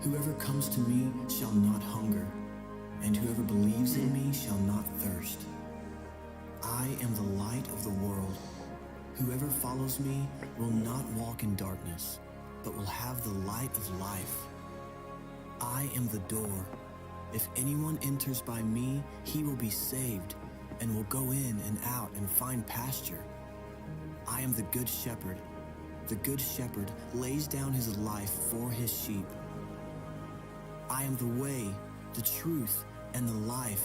Whoever comes to me shall not hunger, and whoever believes in me shall not thirst. I am the light of the world. Whoever follows me will not walk in darkness, but will have the light of life. I am the door. If anyone enters by me, he will be saved, and will go in and out and find pasture. I am the good shepherd. The good shepherd lays down his life for his sheep. I am the way, the truth, and the life.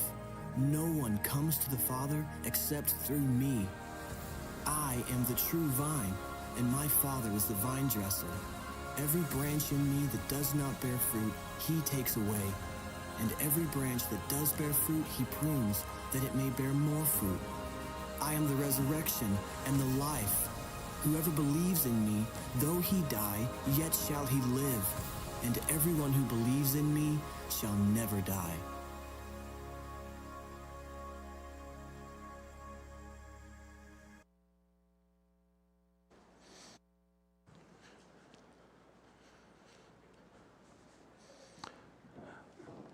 No one comes to the Father except through me. I am the true vine, and my Father is the vine dresser. Every branch in me that does not bear fruit, he takes away. And every branch that does bear fruit, he prunes, that it may bear more fruit. I am the resurrection and the life. Whoever believes in me, though he die, yet shall he live. And everyone who believes in me shall never die.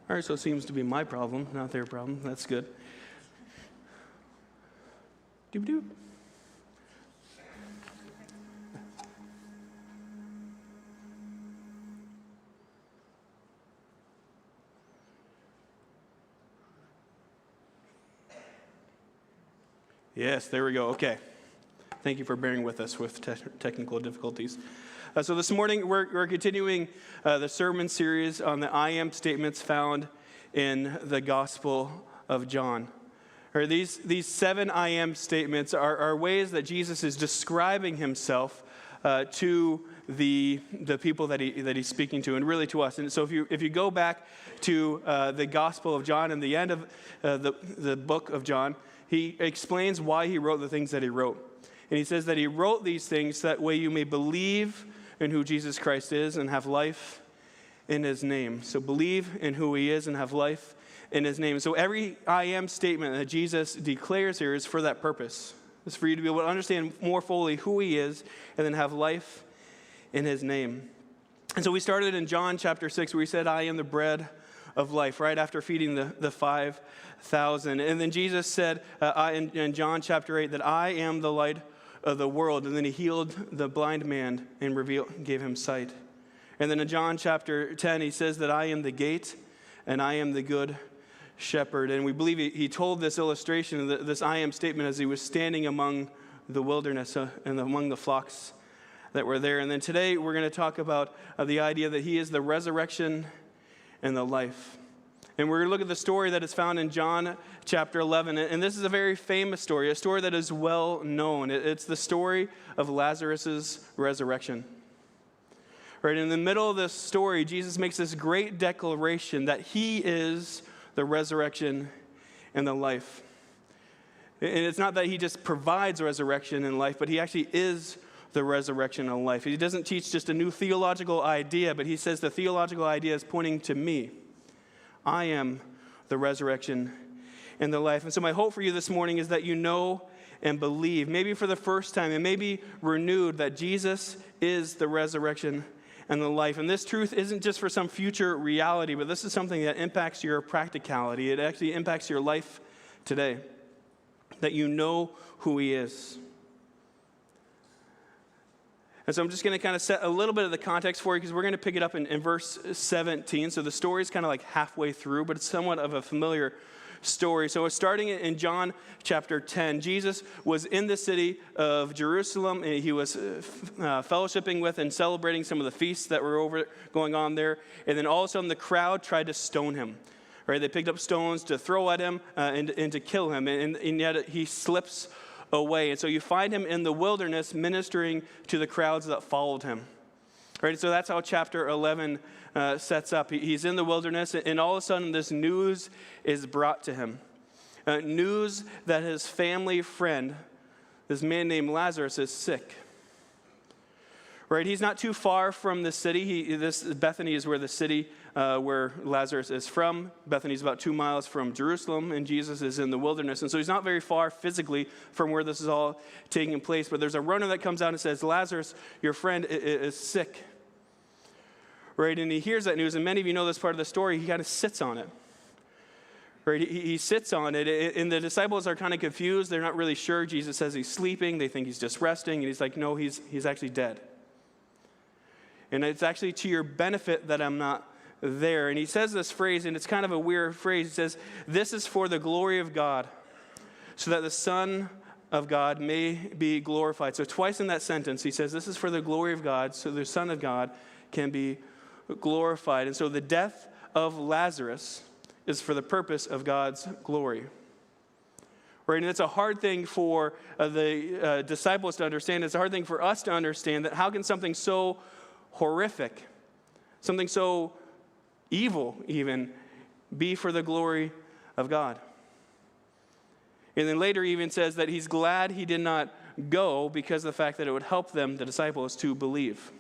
All right, so it seems to be my problem, not their problem. That's good. Doop-doop. Yes, there we go. Okay. Thank you for bearing with us with technical difficulties. So this morning, we're continuing the sermon series on the I am statements found in the Gospel of John. Or these 7 I am statements are ways that Jesus is describing himself to the people that he's speaking to, and really to us. And so if you go back to the Gospel of John and the end of the book of John, he explains why he wrote the things that he wrote. And he says that he wrote these things that way you may believe in who Jesus Christ is and have life in his name. So believe in who he is and have life in his name. So every I am statement that Jesus declares here is for that purpose. It's for you to be able to understand more fully who he is and then have life in his name. And so we started in John chapter 6 where he said, I am the bread of life, right after feeding the 5,000. And then Jesus said in John chapter 8 that I am the light of the world. And then he healed the blind man and gave him sight. And then in John chapter 10, he says that I am the gate and I am the good shepherd. And we believe he told this illustration, this I am statement, as he was standing among the wilderness and among the flocks that were there. And then today we're going to talk about the idea that he is the resurrection and the life. And we're going to look at the story that is found in John chapter 11. And this is a very famous story, a story that is well known. It's the story of Lazarus' resurrection. Right in the middle of this story, Jesus makes this great declaration that he is the resurrection and the life. And it's not that he just provides resurrection and life, but he actually is the resurrection and life. He doesn't teach just a new theological idea, but he says the theological idea is pointing to me. I am the resurrection and the life. And so my hope for you this morning is that you know and believe, maybe for the first time, and maybe renewed, that Jesus is the resurrection and the life. And this truth isn't just for some future reality, but this is something that impacts your practicality. It actually impacts your life today, that you know who he is. And so I'm just going to kind of set a little bit of the context for you, because we're going to pick it up in verse 17. So the story is kind of like halfway through, but it's somewhat of a familiar story. So starting in John chapter 10, Jesus was in the city of Jerusalem, and he was fellowshipping with and celebrating some of the feasts that were going on there. And then all of a sudden the crowd tried to stone him. Right? They picked up stones to throw at him and to kill him. And yet he slips away. And so you find him in the wilderness ministering to the crowds that followed him. Right? So that's how chapter 11 sets up. He's in the wilderness, and all of a sudden this news is brought to him. News that his family friend, this man named Lazarus, is sick. Right? He's not too far from the city. Bethany is where the city where Lazarus is from. Bethany is about 2 miles from Jerusalem, and Jesus is in the wilderness. And so he's not very far physically from where this is all taking place. But there's a runner that comes out and says, Lazarus, your friend is sick. right? And he hears that news, and many of you know this part of the story. He kind of sits on it, right? He sits on it, and the disciples are kind of confused. They're not really sure. Jesus says he's sleeping. They think he's just resting, and he's like, no, he's actually dead. And it's actually to your benefit that I'm not there. And he says this phrase, and it's kind of a weird phrase. He says, this is for the glory of God, so that the Son of God may be glorified. So twice in that sentence, he says, this is for the glory of God, so the Son of God can be glorified. And so the death of Lazarus is for the purpose of God's glory. Right? And it's a hard thing for the disciples to understand. It's a hard thing for us to understand, that how can something so horrific, something so evil even, be for the glory of God? And then later he even says that he's glad he did not go because of the fact that it would help them, the disciples, to believe.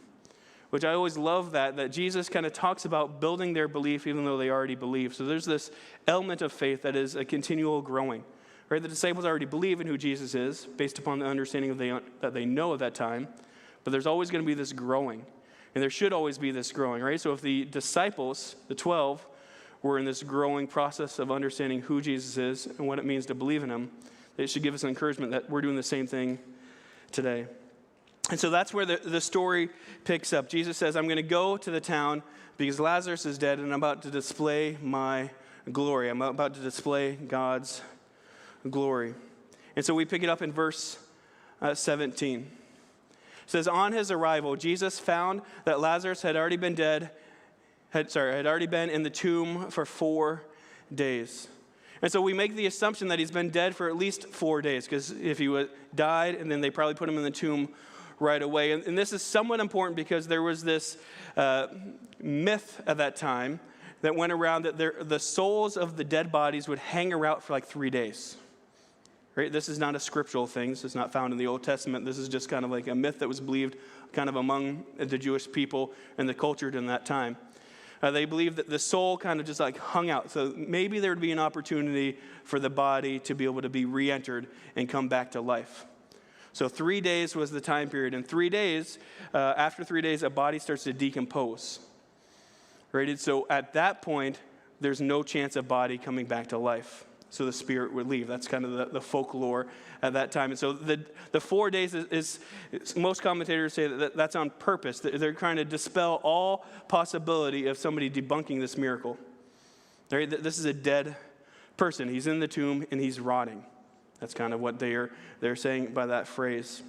Which I always love that Jesus kind of talks about building their belief even though they already believe. So there's this element of faith that is a continual growing. Right? The disciples already believe in who Jesus is based upon the understanding that they know at that time. But there's always going to be this growing. And there should always be this growing, right? So if the disciples, the 12, were in this growing process of understanding who Jesus is and what it means to believe in him, it should give us an encouragement that we're doing the same thing today. And so that's where the story picks up. Jesus says, I'm going to go to the town because Lazarus is dead and I'm about to display my glory. I'm about to display God's glory. And so we pick it up in verse 17. It says, on his arrival, Jesus found that Lazarus had already been had already been in the tomb for 4 days. And so we make the assumption that he's been dead for at least 4 days, because if he died, and then they probably put him in the tomb right away. And this is somewhat important because there was this myth at that time that went around that the souls of the dead bodies would hang around for like 3 days. Right? This is not a scriptural thing. This is not found in the Old Testament. This is just kind of like a myth that was believed kind of among the Jewish people and the culture in that time. They believed that the soul kind of just like hung out. So maybe there would be an opportunity for the body to be able to be re-entered and come back to life. So 3 days was the time period. And 3 days, after 3 days, a body starts to decompose. Right? So at that point, there's no chance of body coming back to life. So the spirit would leave. That's kind of the folklore at that time. And so the 4 days is most commentators say that's on purpose. They're trying to dispel all possibility of somebody debunking this miracle. Right? This is a dead person. He's in the tomb and he's rotting. That's kind of what they're saying by that phrase.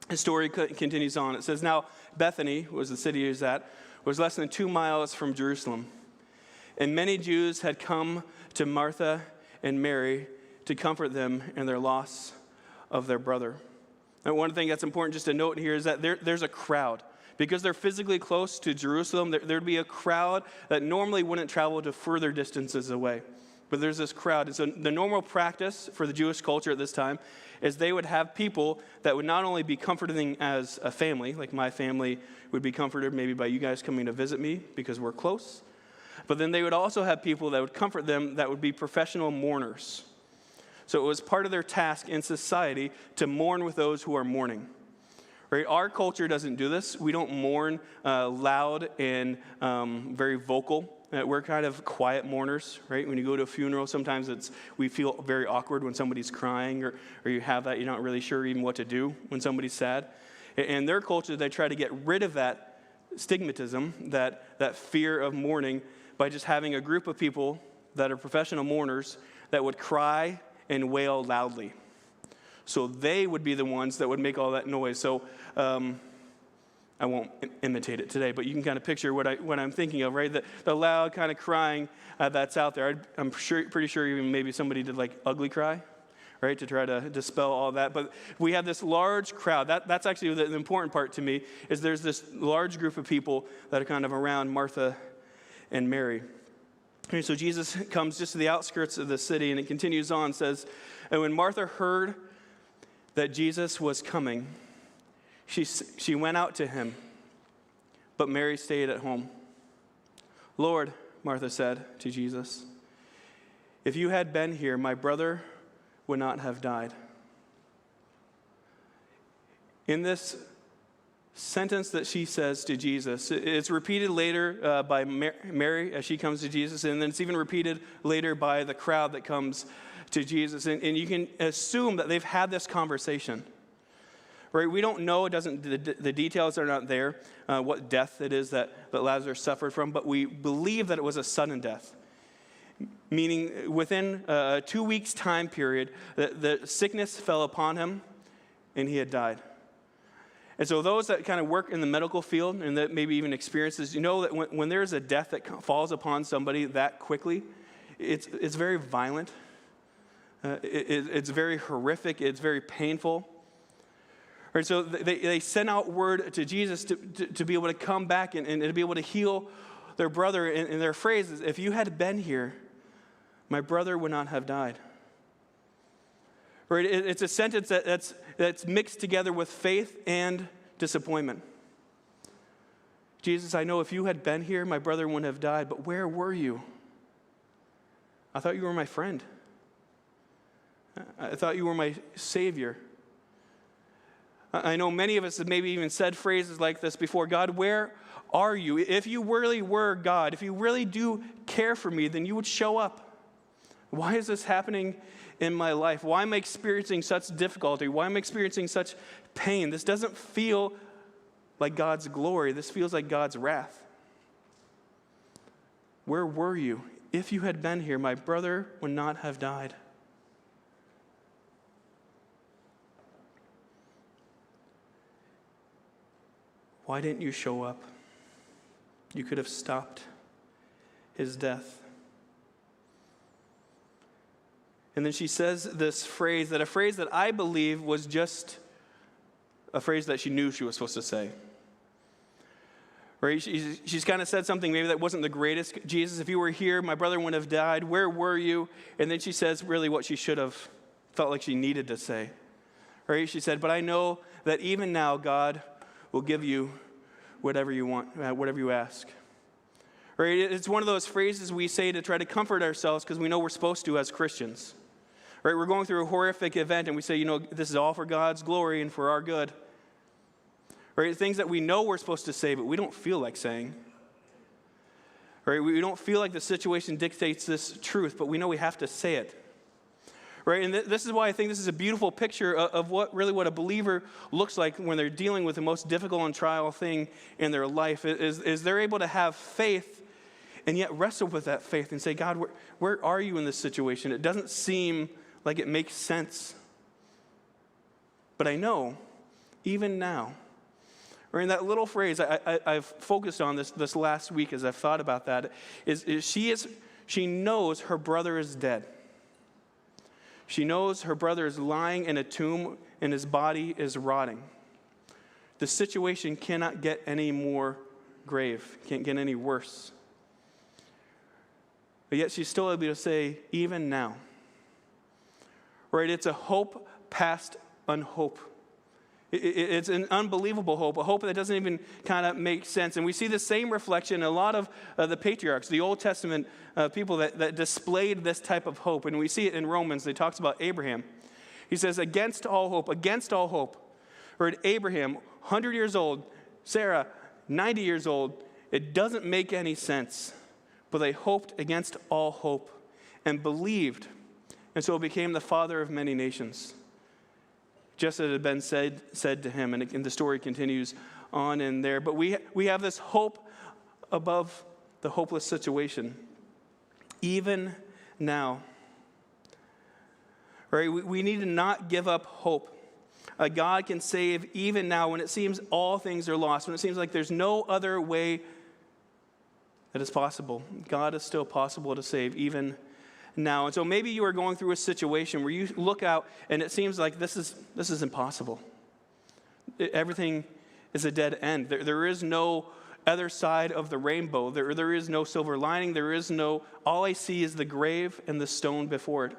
The story continues on. It says, now Bethany, was the city he was at, was less than 2 miles from Jerusalem. And many Jews had come to Martha and Mary to comfort them in their loss of their brother. And one thing that's important just to note here is that there's a crowd. Because they're physically close to Jerusalem, there'd be a crowd that normally wouldn't travel to further distances away. But there's this crowd. And so the normal practice for the Jewish culture at this time is they would have people that would not only be comforting as a family, like my family would be comforted maybe by you guys coming to visit me because we're close, but then they would also have people that would comfort them that would be professional mourners. So it was part of their task in society to mourn with those who are mourning. Right? Our culture doesn't do this. We don't mourn loud and very vocal. We're kind of quiet mourners, right? When you go to a funeral, sometimes we feel very awkward when somebody's crying, or you have that, you're not really sure even what to do when somebody's sad. In their culture, they try to get rid of that stigmatism, that fear of mourning, by just having a group of people that are professional mourners that would cry and wail loudly. So they would be the ones that would make all that noise. So I won't imitate it today, but you can kind of picture what I'm thinking of, right? The loud kind of crying that's out there. I'm pretty sure even maybe somebody did like ugly cry, right, to try to dispel all that. But we have this large crowd. That's actually the important part to me, is there's this large group of people that are kind of around Martha and Mary. Okay, so Jesus comes just to the outskirts of the city, and it continues on, says, and when Martha heard that Jesus was coming, she went out to him, but Mary stayed at home. Lord, Martha said to Jesus, if you had been here, my brother would not have died. In this sentence that she says to Jesus. It's repeated later by Mary as she comes to Jesus, and then it's even repeated later by the crowd that comes to Jesus. And you can assume that they've had this conversation. Right? We don't know, the details are not there, what death it is that Lazarus suffered from, but we believe that it was a sudden death. Meaning within a 2 weeks time period, the sickness fell upon him and he had died. And so those that kind of work in the medical field and that maybe even experience this, you know that when there's a death that falls upon somebody that quickly, it's very violent. It's very horrific. It's very painful. Right, so they sent out word to Jesus to be able to come back and to be able to heal their brother. And their phrase is, if you had been here, my brother would not have died. Right, it's a sentence that's mixed together with faith and disappointment. Jesus, I know if you had been here, my brother wouldn't have died, but where were you? I thought you were my friend. I thought you were my Savior. I know many of us have maybe even said phrases like this before. God, where are you? If you really were God, if you really do care for me, then you would show up. Why is this happening in my life? Why am I experiencing such difficulty? Why am I experiencing such pain? This doesn't feel like God's glory. This feels like God's wrath. Where were you? If you had been here, my brother would not have died. Why didn't you show up? You could have stopped his death. And then she says this phrase, a phrase that I believe was just a phrase that she knew she was supposed to say. Right? She's kind of said something maybe that wasn't the greatest. Jesus, if you were here, my brother wouldn't have died. Where were you? And then she says really what she should have felt like she needed to say. Right? She said, but I know that even now God will give you whatever you want, whatever you ask. Right? It's one of those phrases we say to try to comfort ourselves because we know we're supposed to as Christians. Right? We're going through a horrific event and we say, this is all for God's glory and for our good. Right? Things that we know we're supposed to say, but we don't feel like saying. Right? We don't feel like the situation dictates this truth, but we know we have to say it. Right? And this is why I think this is a beautiful picture of what a believer looks like when they're dealing with the most difficult and trial thing in their life, is they're able to have faith and yet wrestle with that faith and say, God, where are you in this situation? It doesn't seem like it makes sense. But I know, even now, or in that little phrase I've focused on this last week as I've thought about that, is she knows her brother is dead. She knows her brother is lying in a tomb and his body is rotting. The situation cannot get any more grave, can't get any worse. But yet she's still able to say, even now. Right? It's a hope past unhope. It's an unbelievable hope, a hope that doesn't even kind of make sense. And we see the same reflection in a lot of the patriarchs, the Old Testament people that displayed this type of hope. And we see it in Romans. It talks about Abraham. He says, against all hope. Right? Abraham, 100 years old, Sarah, 90 years old. It doesn't make any sense. But they hoped against all hope and believed. And so became the father of many nations. Just as it had been said to him, and the story continues on in there. But we have this hope above the hopeless situation, even now. Right? We need to not give up hope. God can save even now when it seems all things are lost, when it seems like there's no other way that is possible. God is still possible to save even now. And so maybe you are going through a situation where you look out and it seems like this is impossible. Everything is a dead end. There is no other side of the rainbow. There is no silver lining. All I see is the grave and the stone before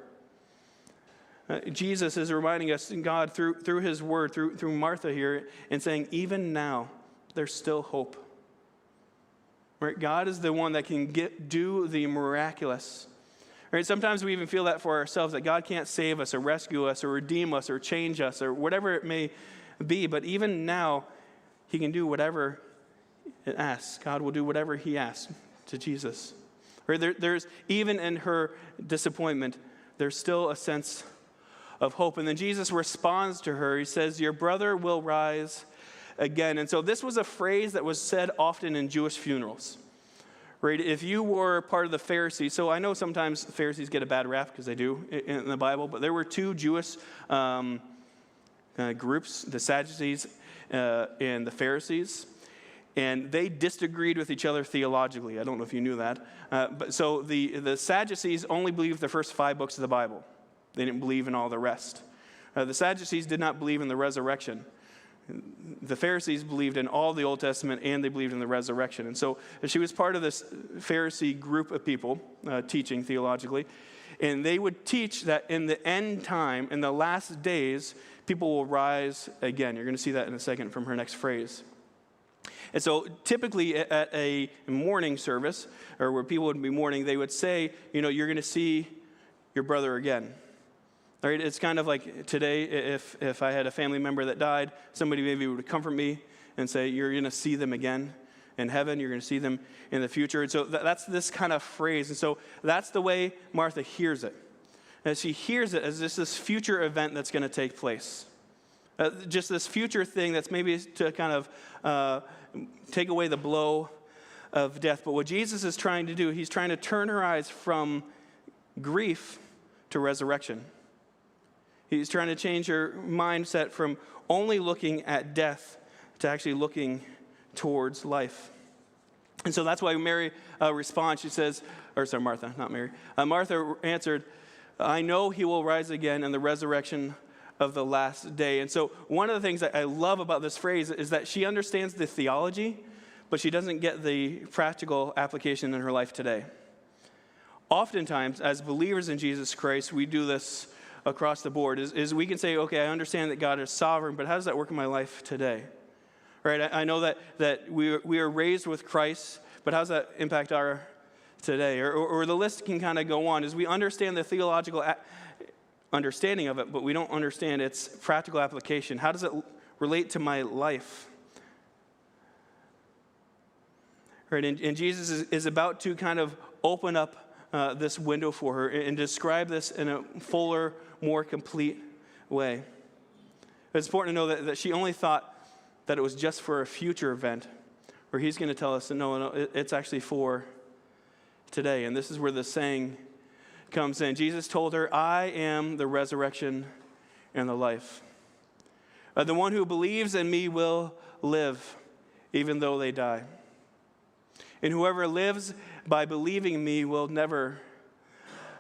it. Jesus is reminding us, God, through his word, through Martha here, and saying, even now, there's still hope. Right? God is the one that can do the miraculous. Right? Sometimes we even feel that for ourselves, that God can't save us or rescue us or redeem us or change us or whatever it may be. But even now, he can do whatever it asks. God will do whatever he asks to Jesus. Right? There's, even in her disappointment, there's still a sense of hope. And then Jesus responds to her. He says, your brother will rise again. And so this was a phrase that was said often in Jewish funerals. Right? If you were part of the Pharisees, so I know sometimes the Pharisees get a bad rap because they do in the Bible, but there were two Jewish groups, the Sadducees and the Pharisees, and they disagreed with each other theologically. I don't know if you knew that. But so the Sadducees only believed the first 5 books of the Bible. They didn't believe in all the rest. The Sadducees did not believe in the resurrection. The Pharisees believed in all the Old Testament, and they believed in the resurrection. And so she was part of this Pharisee group of people teaching theologically. And they would teach that in the end time, in the last days, people will rise again. You're going to see that in a second from her next phrase. And so typically at a mourning service, or where people would be mourning, they would say, you're going to see your brother again. All right, it's kind of like today, if I had a family member that died, somebody maybe would comfort me and say, you're going to see them again in heaven, you're going to see them in the future. And so that's this kind of phrase. And so that's the way Martha hears it. And she hears it as just this future event that's going to take place. Just this future thing that's maybe to kind of take away the blow of death. But what Jesus is trying to do, he's trying to turn her eyes from grief to resurrection. He's trying to change her mindset from only looking at death to actually looking towards life. And so that's why Mary responds. She says, Martha, not Mary. Martha answered, I know he will rise again in the resurrection of the last day. And so one of the things that I love about this phrase is that she understands the theology, but she doesn't get the practical application in her life today. Oftentimes, as believers in Jesus Christ, we do this across the board, is we can say, okay, I understand that God is sovereign, but how does that work in my life today? Right? I know that we are raised with Christ, but how does that impact our today? Or the list can kind of go on, as we understand the theological understanding of it, but we don't understand its practical application. How does it relate to my life? Right? And Jesus is about to kind of open up this window for her and describe this in a fuller, more complete way. It's important to know that she only thought that it was just for a future event, where he's going to tell us, no, it's actually for today. And this is where the saying comes in. Jesus told her, I am the resurrection and the life. The one who believes in me will live, even though they die. And whoever lives by believing in me will never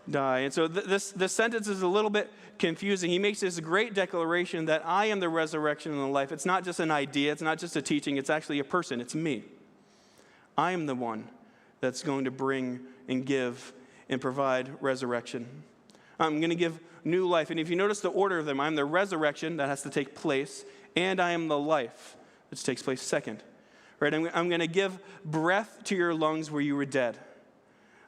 die. And so this sentence is a little bit confusing. He makes this great declaration that I am the resurrection and the life. It's not just an idea. It's not just a teaching. It's actually a person. It's me. I am the one that's going to bring and give and provide resurrection. I'm going to give new life. And if you notice the order of them, I'm the resurrection, that has to take place, and I am the life, which takes place second. Right? I'm going to give breath to your lungs where you were dead.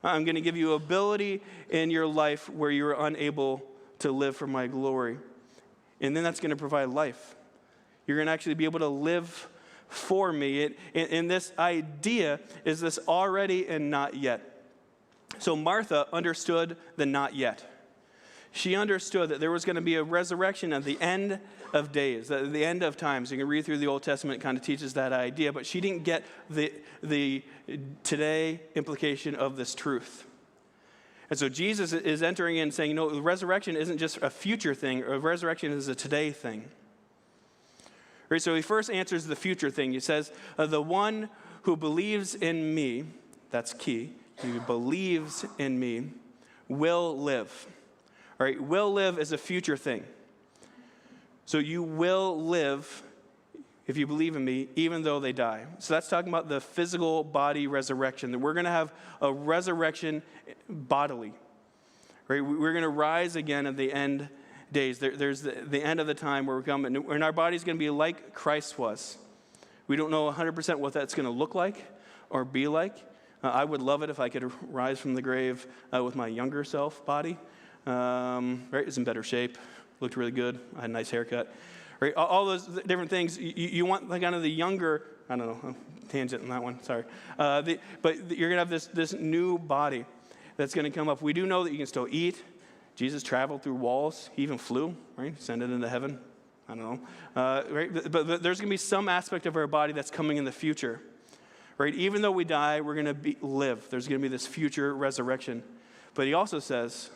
I'm going to give you ability in your life where you were unable to live for my glory. And then that's going to provide life. You're going to actually be able to live for me. And this idea is this already and not yet. So Martha understood the not yet. She understood that there was going to be a resurrection at the end of days, at the end of times. You can read through the Old Testament, it kind of teaches that idea, but she didn't get the today implication of this truth. And so Jesus is entering in saying, no, the resurrection isn't just a future thing, or resurrection is a today thing. Right, so he first answers the future thing. He says, the one who believes in me, that's key, who believes in me, will live. All right, will live is a future thing. So you will live if you believe in me, even though they die. So that's talking about the physical body resurrection, that we're going to have a resurrection bodily. Right? We're going to rise again at the end days. There's the end of the time where we're coming, and our body's going to be like Christ was. We don't know 100% what that's going to look like or be like. I would love it if I could rise from the grave with my younger self body. Right, is in better shape, looked really good, I had a nice haircut, right? All those different things. You want like kind of the younger, I don't know, tangent on that one, sorry. But you're going to have this new body that's going to come up. We do know that you can still eat. Jesus traveled through walls. He even flew, right? Ascended into heaven. I don't know. Right? But there's going to be some aspect of our body that's coming in the future. Right? Even though we die, we're going to live. There's going to be this future resurrection. But he also says,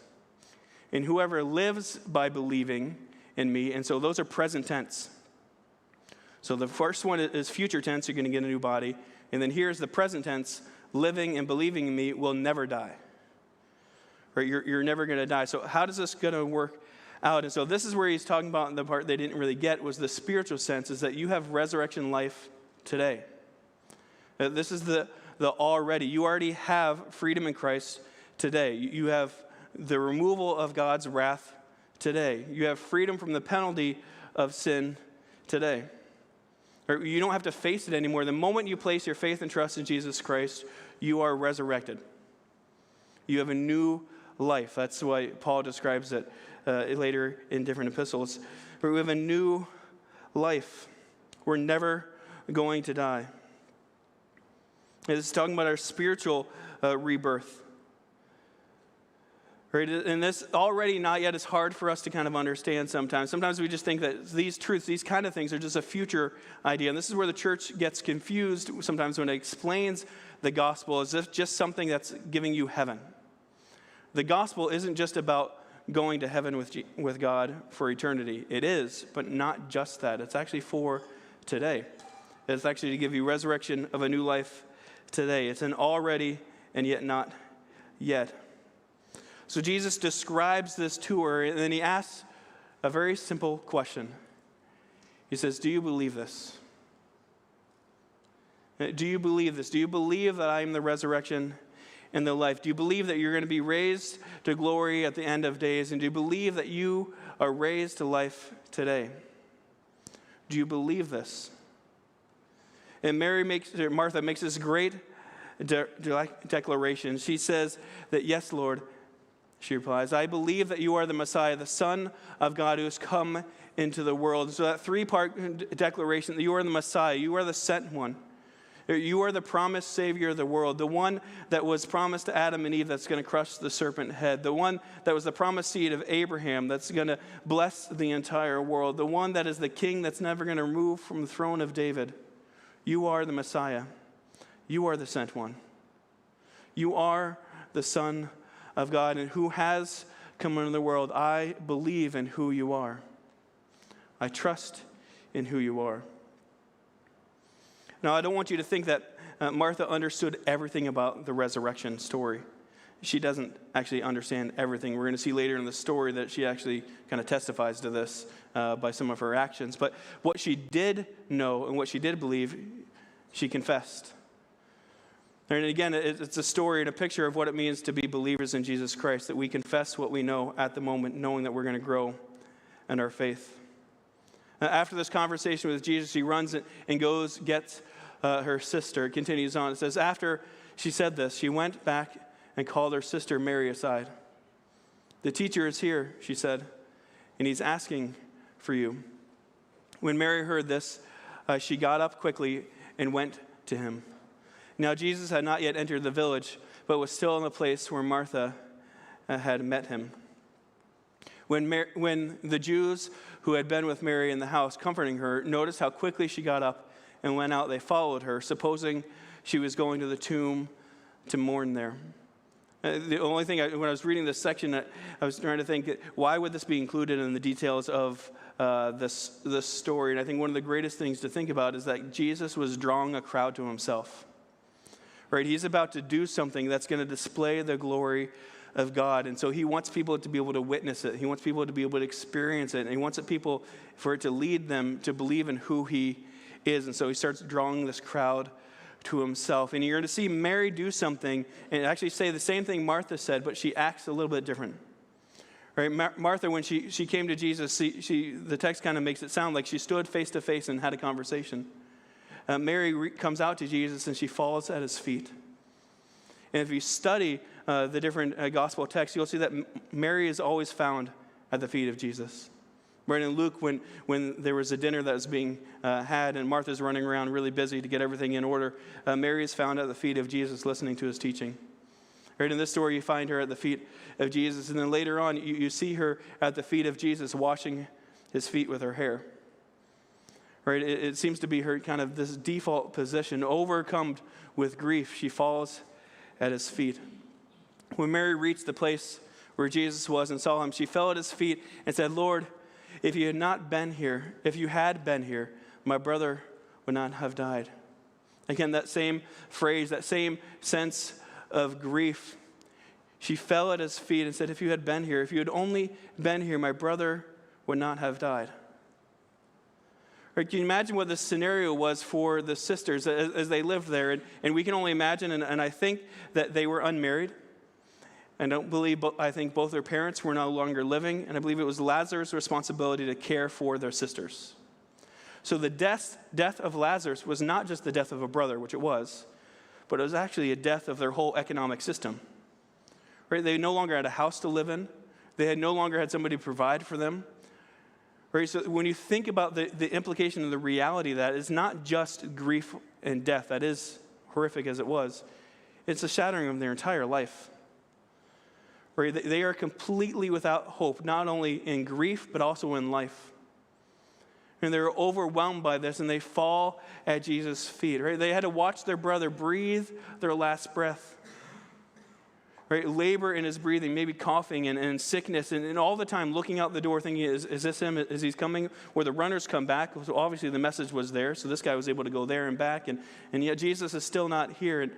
and whoever lives by believing in me, and so those are present tense. So the first one is future tense, you're going to get a new body. And then here's the present tense, living and believing in me will never die. Right? You're never going to die. So how does this going to work out? And so this is where he's talking about the part they didn't really get was the spiritual sense, is that you have resurrection life today. This is the already. You already have freedom in Christ today. You have the removal of God's wrath today. You have freedom from the penalty of sin today. You don't have to face it anymore. The moment you place your faith and trust in Jesus Christ, you are resurrected. You have a new life. That's why Paul describes it later in different epistles. But we have a new life. We're never going to die. It's talking about our spiritual rebirth. Right? And this already not yet is hard for us to kind of understand sometimes. Sometimes we just think that these truths, these kind of things are just a future idea. And this is where the church gets confused sometimes when it explains the gospel as if just something that's giving you heaven. The gospel isn't just about going to heaven with God for eternity. It is, but not just that. It's actually for today. It's actually to give you resurrection of a new life today. It's an already and yet not yet. So Jesus describes this to her, and then he asks a very simple question. He says, do you believe this? Do you believe this? Do you believe that I am the resurrection and the life? Do you believe that you're going to be raised to glory at the end of days? And do you believe that you are raised to life today? Do you believe this? And Martha makes this great declaration. She says that, yes, Lord. She replies, I believe that you are the Messiah, the Son of God who has come into the world. So that three-part declaration that you are the Messiah, you are the sent one. You are the promised Savior of the world, the one that was promised to Adam and Eve that's going to crush the serpent head, the one that was the promised seed of Abraham that's going to bless the entire world, the one that is the king that's never going to remove from the throne of David. You are the Messiah. You are the sent one. You are the Son of God, and who has come into the world. I believe in who you are. I trust in who you are. Now, I don't want you to think that Martha understood everything about the resurrection story. She doesn't actually understand everything. We're going to see later in the story that she actually kind of testifies to this by some of her actions. But what she did know and what she did believe, she confessed. And again, it's a story and a picture of what it means to be believers in Jesus Christ, that we confess what we know at the moment, knowing that we're going to grow in our faith. After this conversation with Jesus, she runs and goes, gets her sister. It continues on. It says, after she said this, she went back and called her sister Mary aside. The teacher is here, she said, and he's asking for you. When Mary heard this, she got up quickly and went to him. Now Jesus had not yet entered the village, but was still in the place where Martha had met him. When the Jews who had been with Mary in the house, comforting her, noticed how quickly she got up and went out, they followed her, supposing she was going to the tomb to mourn there. The only thing, when I was reading this section, I was trying to think, why would this be included in the details of this story? And I think one of the greatest things to think about is that Jesus was drawing a crowd to himself. Right? He's about to do something that's going to display the glory of God. And so he wants people to be able to witness it. He wants people to be able to experience it. And he wants people for it to lead them to believe in who he is. And so he starts drawing this crowd to himself. And you're going to see Mary do something and actually say the same thing Martha said, but she acts a little bit different. Right? Martha, when she came to Jesus, the text kind of makes it sound like she stood face to face and had a conversation. Mary comes out to Jesus and she falls at his feet. And if you study the different gospel texts, you'll see that Mary is always found at the feet of Jesus. Right, in Luke, when there was a dinner that was being had and Martha's running around really busy to get everything in order, Mary is found at the feet of Jesus listening to his teaching. Right, in this story, you find her at the feet of Jesus, and then later on, you see her at the feet of Jesus washing his feet with her hair. Right, it seems to be her kind of this default position. Overcome with grief, she falls at his feet. When Mary reached the place where Jesus was and saw him, she fell at his feet and said, "Lord, if you had been here, my brother would not have died." Again, that same phrase, that same sense of grief. She fell at his feet and said, if you had only been here, my brother would not have died. Right, can you imagine what the scenario was for the sisters as they lived there? And we can only imagine, and I think that they were unmarried. I think both their parents were no longer living, and I believe it was Lazarus' responsibility to care for their sisters. So the death of Lazarus was not just the death of a brother, which it was, but it was actually a death of their whole economic system. Right? They no longer had a house to live in. They had no longer had somebody to provide for them. Right? So when you think about the implication of the reality of that, it's not just grief and death. That is horrific as it was. It's a shattering of their entire life. Right? They are completely without hope, not only in grief, but also in life. And they're overwhelmed by this, and they fall at Jesus' feet. Right? They had to watch their brother breathe their last breath. Right? Labor in his breathing, maybe coughing and sickness, and all the time looking out the door thinking, is this him? Is he coming? Or the runners come back. So obviously the message was there, so this guy was able to go there and back, and yet Jesus is still not here. And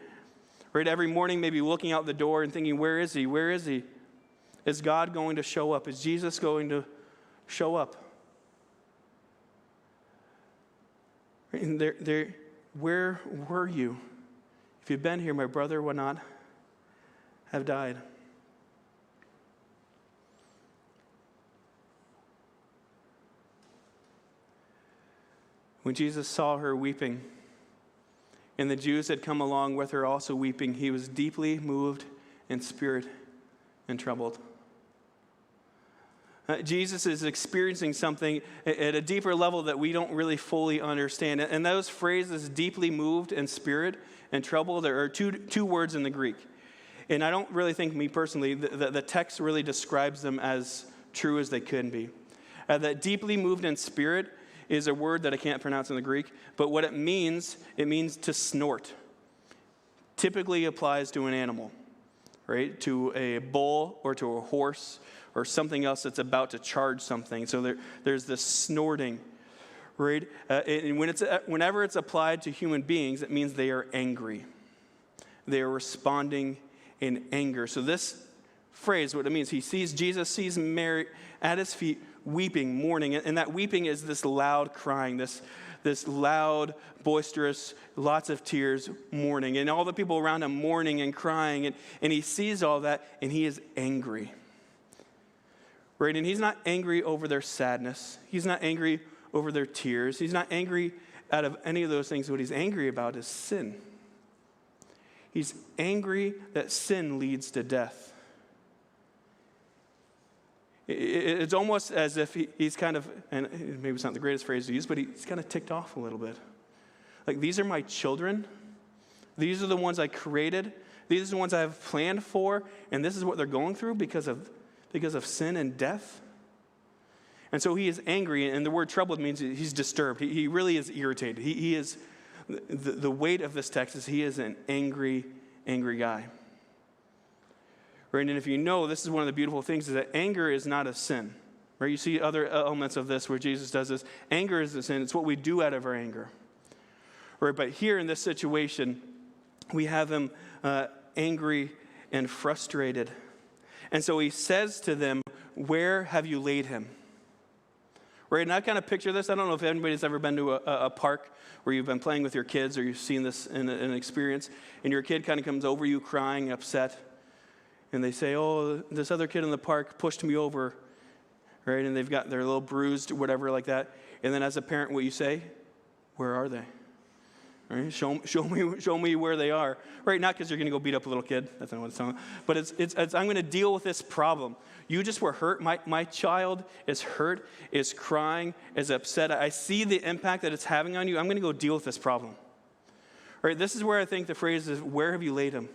right, every morning maybe looking out the door and thinking, where is he? Where is he? Is God going to show up? Is Jesus going to show up? And where were you? If you'd been here, my brother would not have died. When Jesus saw her weeping, and the Jews had come along with her also weeping, he was deeply moved in spirit and troubled. Jesus is experiencing something at a deeper level that we don't really fully understand. And those phrases, deeply moved in spirit and troubled, there are two words in the Greek. And I don't really think, me personally, the text really describes them as true as they could be. That deeply moved in spirit is a word that I can't pronounce in the Greek, but what it means to snort. Typically applies to an animal, right? To a bull or to a horse or something else that's about to charge something. So there's this snorting, right? And whenever it's applied to human beings, it means they are angry. They are responding in anger. So this phrase, what it means, Jesus sees Mary at his feet weeping, mourning, and that weeping is this loud crying, this loud, boisterous, lots of tears, mourning, and all the people around him mourning and crying, and he sees all that, and he is angry. Right? And he's not angry over their sadness. He's not angry over their tears. He's not angry out of any of those things. What he's angry about is sin. He's angry that sin leads to death. It's almost as if he's kind of, and maybe it's not the greatest phrase to use, but he's kind of ticked off a little bit. Like, these are my children. These are the ones I created. These are the ones I have planned for, and this is what they're going through because of sin and death. And so he is angry, and the word troubled means he's disturbed. He really is irritated. He is, the weight of this text is he is an angry guy. Right? And if you know, this is one of the beautiful things, is that anger is not a sin. Right? You see other elements of this where Jesus does this. Anger is a sin. It's what we do out of our anger. Right? But here in this situation, we have him angry and frustrated. And so he says to them, where have you laid him? Right? And I kind of picture this. I don't know if anybody's ever been to a park where you've been playing with your kids or you've seen this in an experience, and your kid kind of comes over you crying, upset, and they say, oh, this other kid in the park pushed me over, right? And they've got their little bruised, whatever like that. And then as a parent, what you say, where are they? Right? Show me where they are. Right? Not because you're going to go beat up a little kid. That's not what it's telling. But it's I'm going to deal with this problem. You just were hurt. My child is hurt, is crying, is upset. I see the impact that it's having on you. I'm going to go deal with this problem. Right? This is where I think the phrase is, where have you laid him?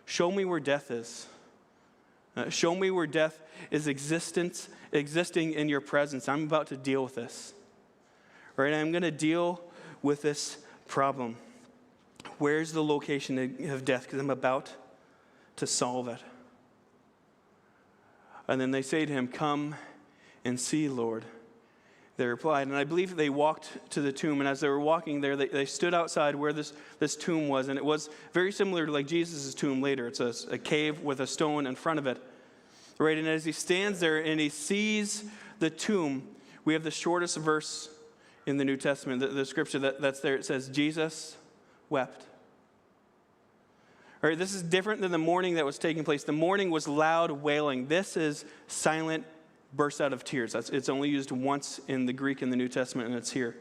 Show me where death is. Show me where death is existing in your presence. I'm about to deal with this. Right? I'm going to deal with this problem. Where's the location of death? Because I'm about to solve it. And then they say to him, come and see, Lord. They replied, and I believe they walked to the tomb, and as they were walking there, they stood outside where this tomb was, and it was very similar to like Jesus' tomb later. It's a cave with a stone in front of it. Right, and as he stands there and he sees the tomb, we have the shortest verse in the New Testament, the scripture that's there. It says, Jesus wept. All right, this is different than the mourning that was taking place. The mourning was loud wailing. This is silent burst out of tears. It's only used once in the Greek in the New Testament, and it's here.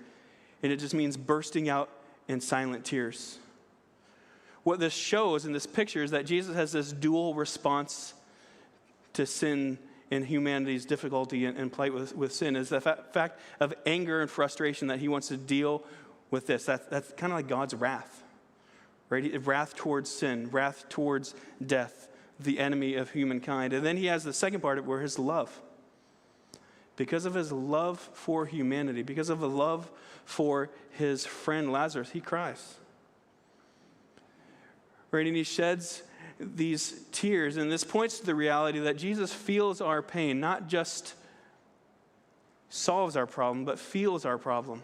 And it just means bursting out in silent tears. What this shows in this picture is that Jesus has this dual response to sin and humanity's difficulty and plight with sin, is the fact of anger and frustration that he wants to deal with this. That's kind of like God's wrath, right? Wrath towards sin, wrath towards death, the enemy of humankind. And then he has the second part of it, where his love. Because of his love for humanity, because of the love for his friend Lazarus, he cries. Right? And he sheds these tears. And this points to the reality that Jesus feels our pain, not just solves our problem, but feels our problem.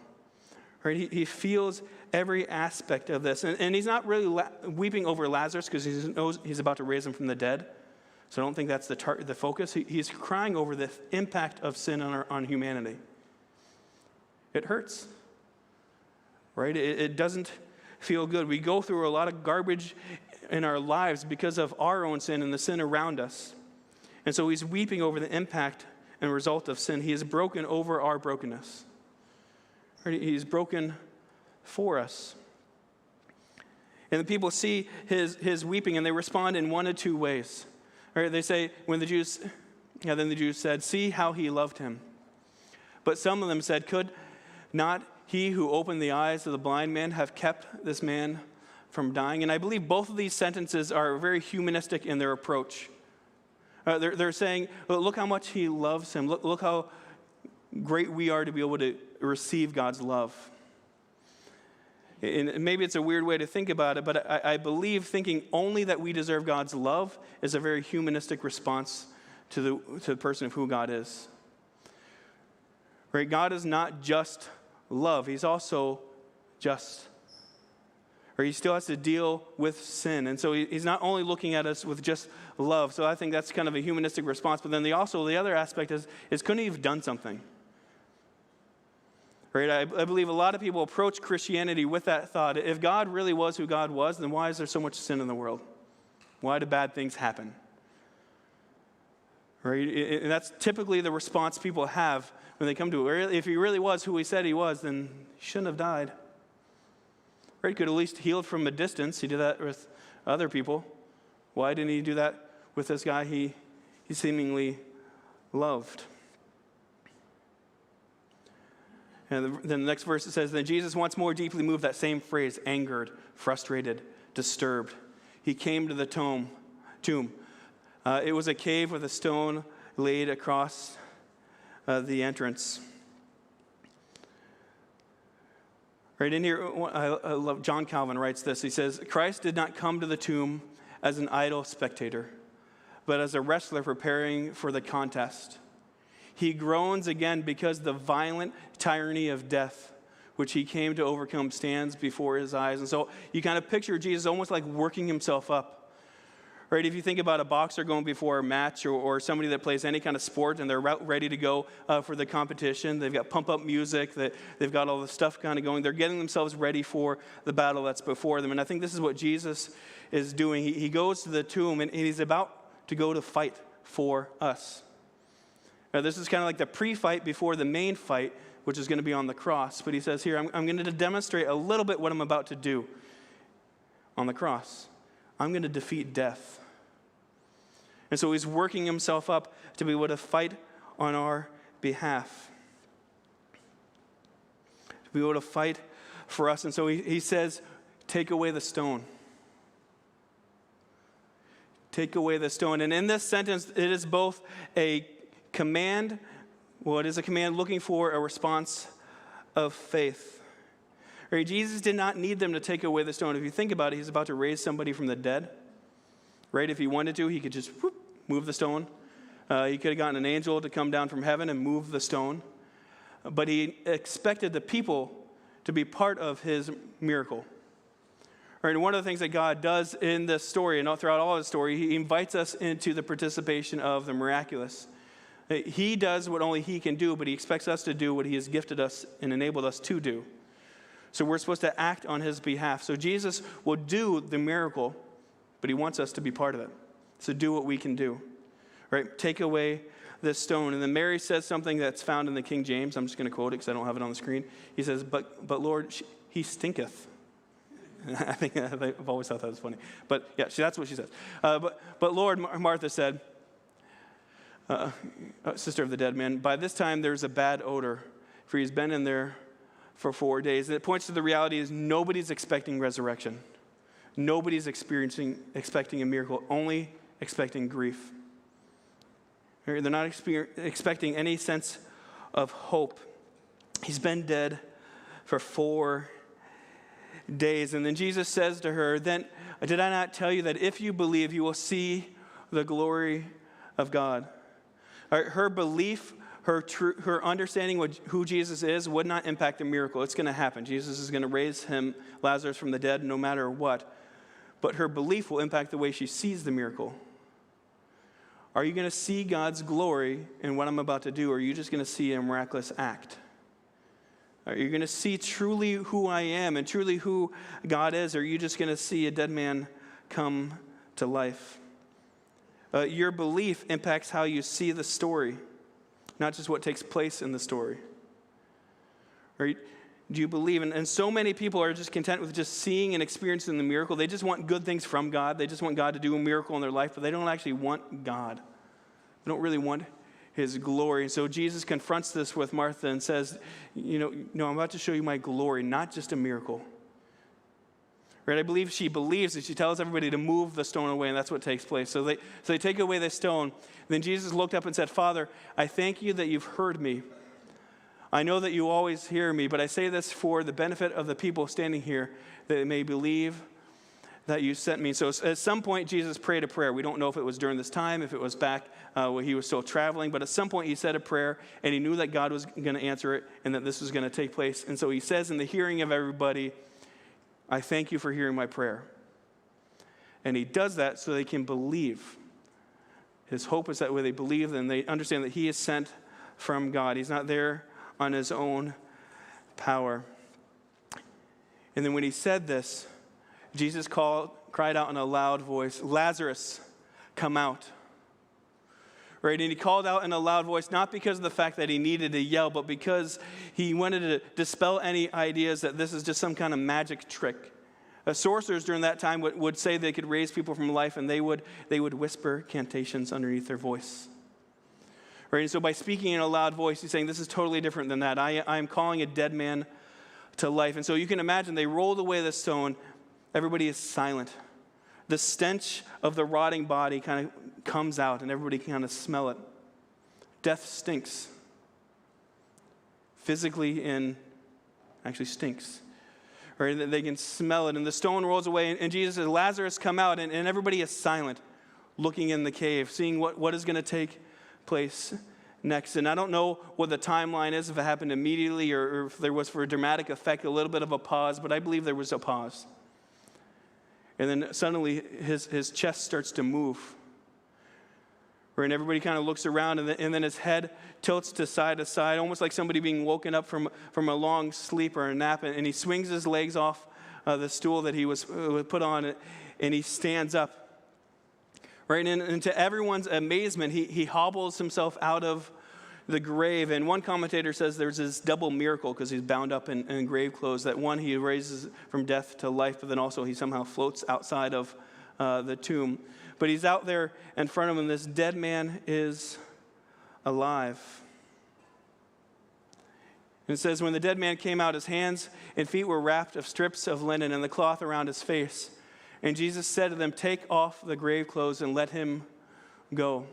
Right? He feels every aspect of this. And he's not really weeping over Lazarus because he knows he's about to raise him from the dead. So I don't think that's the focus. He's crying over the impact of sin on humanity. It hurts, right? It doesn't feel good. We go through a lot of garbage in our lives because of our own sin and the sin around us. And so he's weeping over the impact and result of sin. He is broken over our brokenness. Right? He's broken for us. And the people see his weeping, and they respond in one of two ways. Right, they say, then the Jews said, see how he loved him. But some of them said, could not he who opened the eyes of the blind man have kept this man from dying? And I believe both of these sentences are very humanistic in their approach. They're saying, look how much he loves him. Look how great we are to be able to receive God's love. And maybe it's a weird way to think about it, but I believe thinking only that we deserve God's love is a very humanistic response to the person of who God is. Right? God is not just love. He's also just. Or he still has to deal with sin. And so he's not only looking at us with just love. So I think that's kind of a humanistic response. But then the other aspect is couldn't he have done something? Right? I believe a lot of people approach Christianity with that thought. If God really was who God was, then why is there so much sin in the world? Why do bad things happen? Right? And that's typically the response people have when they come to it. If he really was who he said he was, then he shouldn't have died. Right? He could at least healed from a distance. He did that with other people. Why didn't he do that with this guy he seemingly loved? And then the next verse it says, then Jesus once more deeply moved, that same phrase, angered, frustrated, disturbed. He came to the tomb. It was a cave with a stone laid across the entrance. Right in here, I love John Calvin writes this. He says, Christ did not come to the tomb as an idle spectator, but as a wrestler preparing for the contest. He groans again because the violent tyranny of death, which he came to overcome, stands before his eyes. And so you kind of picture Jesus almost like working himself up. Right? If you think about a boxer going before a match or somebody that plays any kind of sport and they're ready to go for the competition, they've got pump-up music, they've got all the stuff kind of going. They're getting themselves ready for the battle that's before them. And I think this is what Jesus is doing. He goes to the tomb and he's about to go to fight for us. Now, this is kind of like the pre-fight before the main fight, which is going to be on the cross. But he says here, I'm going to demonstrate a little bit what I'm about to do on the cross. I'm going to defeat death. And so he's working himself up to be able to fight on our behalf. To be able to fight for us. And so he says, take away the stone. Take away the stone. And in this sentence, it is both a command, well, it is a command looking for a response of faith. Right? Jesus did not need them to take away the stone. If you think about it, he's about to raise somebody from the dead. Right? If he wanted to, he could just move the stone. He could have gotten an angel to come down from heaven and move the stone. But he expected the people to be part of his miracle. Right, and one of the things that God does in this story and throughout all of his story, he invites us into the participation of the miraculous. He does what only he can do, but he expects us to do what he has gifted us and enabled us to do. So we're supposed to act on his behalf. So Jesus will do the miracle, but he wants us to be part of it. So do what we can do. Right? Take away this stone. And then Mary says something that's found in the King James. I'm just going to quote it because I don't have it on the screen. He says, but Lord, he stinketh. I've always thought that was funny. But yeah, that's what she says. But Lord, Martha said, sister of the dead man, by this time there's a bad odor, for he's been in there for 4 days. And it points to the reality is nobody's expecting resurrection. Nobody's expecting a miracle, only expecting grief. They're not expecting any sense of hope. He's been dead for 4 days. And then Jesus says to her, then did I not tell you that if you believe, you will see the glory of God? Her belief, her understanding of who Jesus is would not impact the miracle. It's going to happen. Jesus is going to raise Lazarus from the dead no matter what. But her belief will impact the way she sees the miracle. Are you going to see God's glory in what I'm about to do, or are you just going to see a miraculous act? Are you going to see truly who I am and truly who God is, or are you just going to see a dead man come to life? Your belief impacts how you see the story, not just what takes place in the story. Right? Do you believe? And so many people are just content with just seeing and experiencing the miracle. They just want good things from God. They just want God to do a miracle in their life, but they don't actually want God. They don't really want his glory. So Jesus confronts this with Martha and says, I'm about to show you my glory, not just a miracle. Right? I believe she believes that she tells everybody to move the stone away, and that's what takes place. So they take away the stone. Then Jesus looked up and said, Father, I thank you that you've heard me. I know that you always hear me, but I say this for the benefit of the people standing here, that they may believe that you sent me. So at some point, Jesus prayed a prayer. We don't know if it was during this time, if it was back when he was still traveling, but at some point he said a prayer, and he knew that God was going to answer it and that this was going to take place. And so he says in the hearing of everybody, I thank you for hearing my prayer. And he does that so they can believe. His hope is that when they believe, then they understand that he is sent from God. He's not there on his own power. And then when he said this, Jesus cried out in a loud voice, Lazarus, come out. Right? And he called out in a loud voice, not because of the fact that he needed to yell, but because he wanted to dispel any ideas that this is just some kind of magic trick. Sorcerers during that time would say they could raise people from life, and they would whisper cantations underneath their voice. Right? And so by speaking in a loud voice, he's saying this is totally different than that. I am calling a dead man to life. And so you can imagine they rolled away the stone. Everybody is silent. The stench of the rotting body kind of comes out, and everybody can kind of smell it. Death stinks. Physically and actually stinks. Right? They can smell it, and the stone rolls away, and Jesus says, Lazarus, come out, and everybody is silent, looking in the cave, seeing what is going to take place next. And I don't know what the timeline is, if it happened immediately or if there was, for a dramatic effect, a little bit of a pause, but I believe there was a pause. And then suddenly his chest starts to move. And everybody kind of looks around, and then his head tilts to side, almost like somebody being woken up from a long sleep or a nap, and he swings his legs off the stool that he was put on, and he stands up. Right, and to everyone's amazement, he hobbles himself out of the grave. And one commentator says there's this double miracle because he's bound up in grave clothes, that one, he raises from death to life, but then also he somehow floats outside of the tomb. But he's out there in front of him. This dead man is alive. And it says, when the dead man came out, his hands and feet were wrapped of strips of linen and the cloth around his face. And Jesus said to them, take off the grave clothes and let him go.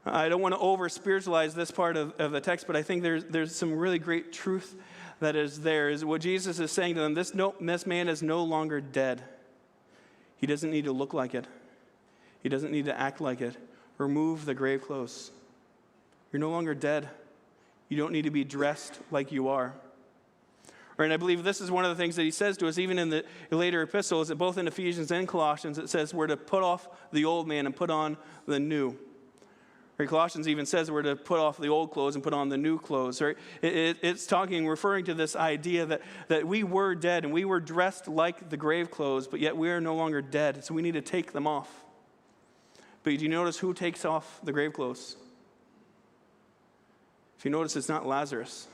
I don't want to over-spiritualize this part of the text, but I think there's some really great truth that is there. Is what Jesus is saying to them, this man is no longer dead. He doesn't need to look like it. He doesn't need to act like it. Remove the grave clothes. You're no longer dead. You don't need to be dressed like you are. Right, and I believe this is one of the things that he says to us, even in the later epistles, both in Ephesians and Colossians, it says we're to put off the old man and put on the new. Right, Colossians even says we're to put off the old clothes and put on the new clothes. Right? It's referring to this idea that we were dead and we were dressed like the grave clothes, but yet we are no longer dead, so we need to take them off. But do you notice who takes off the grave clothes? If you notice, it's not Lazarus.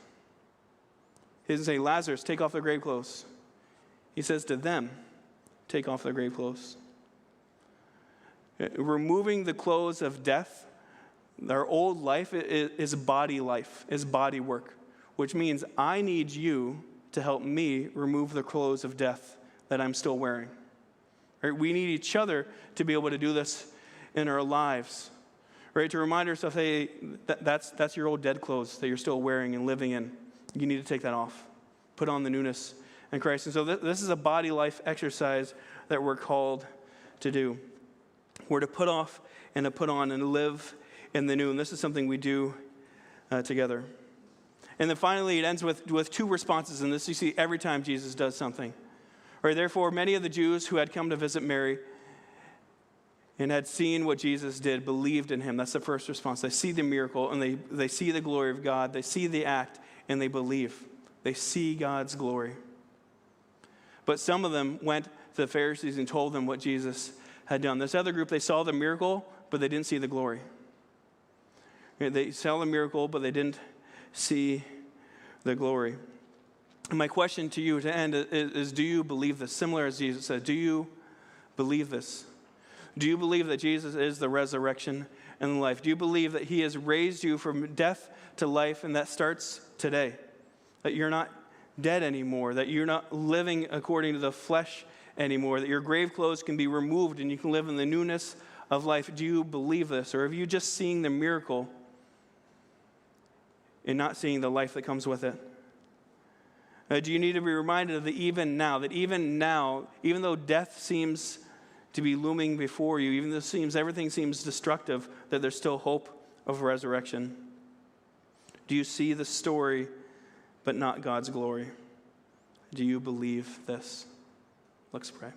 He doesn't say, Lazarus, take off the grave clothes. He says to them, take off the grave clothes. Removing the clothes of death, our old life, is body life, is body work, which means I need you to help me remove the clothes of death that I'm still wearing. Right? We need each other to be able to do this in our lives. Right? To remind ourselves, hey, that's your old dead clothes that you're still wearing and living in. You need to take that off. Put on the newness in Christ. And so this is a body life exercise that we're called to do. We're to put off and to put on and live in the new. And this is something we do together. And then finally, it ends with two responses. And this you see every time Jesus does something. Right, therefore, many of the Jews who had come to visit Mary and had seen what Jesus did believed in him. That's the first response. They see the miracle and they see the glory of God. They see the act and they believe. They see God's glory. But some of them went to the Pharisees and told them what Jesus had done. This other group, they saw the miracle, but they didn't see the glory. They saw the miracle, but they didn't see the glory. And my question to you to end is do you believe this? Similar as Jesus said, do you believe this? Do you believe that Jesus is the resurrection and the life? Do you believe that he has raised you from death to life, and that starts today? That you're not dead anymore, that you're not living according to the flesh anymore, that your grave clothes can be removed and you can live in the newness of life. Do you believe this? Or have you just seen the miracle and not seeing the life that comes with it? Do you need to be reminded of the even now, that even now, even though death seems to be looming before you, even though everything seems destructive, that there's still hope of resurrection? Do you see the story but not God's glory? Do you believe this? Let's pray.